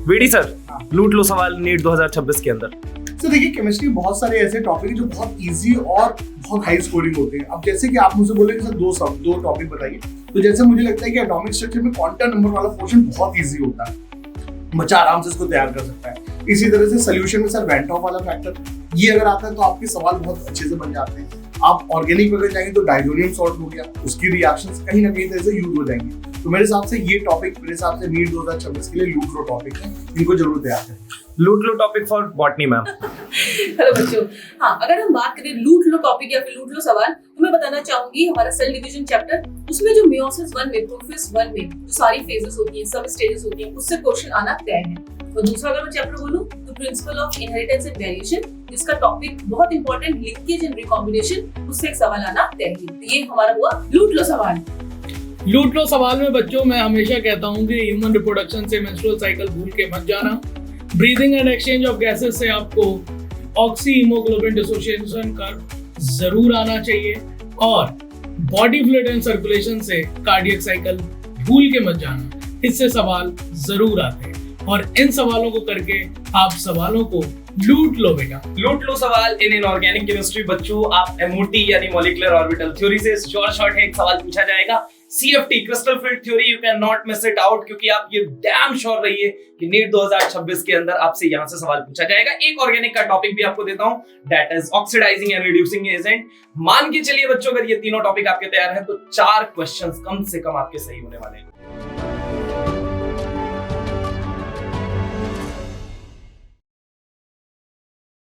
VD sir, लूट लो सवाल NEET 2026 के अंदर। तो देखिए, केमिस्ट्री बहुत सारे ऐसे टॉपिक हैं जो बहुत इजी और बहुत हाई स्कोरिंग होते हैं। अब जैसे कि आप मुझे बोलेंगे सर दो टॉपिक बताइए, तो जैसे मुझे लगता है कि एटॉमिक स्ट्रक्चर में क्वांटम नंबर वाला पोर्शन बहुत इजी होता है, बच्चा आराम से इसको तैयार कर सकता है। इसी तरह से सोल्यूशन में सर वेंट ऑफ वाला फैक्टर, ये अगर आता है तो आपके सवाल बहुत अच्छे से बन जाते हैं। आप ऑर्गेनिक अगर जाएंगे तो डाइजोनियम सॉल्ट हो गया, उसकी रिएक्शंस कहीं ना कहीं तरह से यूज हो जाएंगे। तो मेरे हिसाब से ये टॉपिक मेरे हिसाब से नीट 2026 के लिए लूट लो टॉपिक है, इनको जरूर तैयार करें। लूट लो topic for botany ma'am. Hello बच्चों, हाँ अगर हम बात करें लूट लो टॉपिक या फिर लूट लो सवाल, तो मैं बताना चाहूंगी हमारा सेल डिवीजन चैप्टर, उसमें जो मियोसिस 1 में, प्रोफेज 1 में जो सारी फेजेस होती हैं, सब स्टेजेस होती हैं, उससे क्वेश्चन आना तय है। और दूसरा अगर मैं चैप्टर बोलूं तो principle of inheritance and variation, जिसका टॉपिक बहुत इंपॉर्टेंट लिंकेज एंड रिकॉम्बिनेशन, उससे एक सवाल आना तय है। तो ये हमारा हुआ लूट लो सवाल। लूट लो सवाल में बच्चों मैं हमेशा कहता हूँ कि ह्यूमन रिप्रोडक्शन से मेंस्ट्रुअल साइकिल भूल के मत जाना। Breathing and exchange of gases से आपको ऑक्सी हीमोग्लोबिन डिसोसिएशन कर्व जरूर आना चाहिए, और बॉडी फ्लूइड एंड सर्कुलेशन से कार्डियक साइकिल भूल के मत जाना। इससे सवाल जरूर आते हैं, और इन सवालों को करके आप सवालों को लूट लो बेटा। लूट लो सवाल इन इनऑर्गेनिक केमिस्ट्री बच्चों, आप एमओटी यानी मॉलिक्यूलर ऑर्बिटल थ्योरी से शॉर्ट है एक सवाल पूछा जाएगा। CFT crystal field theory, you can not miss it out, क्योंकि आप ये डैम श्योर रहिए कि नीट 2026 के अंदर आपसे यहां से सवाल पूछा जाएगा। एक ऑर्गेनिक का टॉपिक भी आपको देता हूं, that is oxidising and reducing agent. मान के चलिए बच्चों, अगर ये तीनों टॉपिक आपके तैयार हैं तो 4 क्वेश्चंस कम से कम आपके सही होने वाले हैं।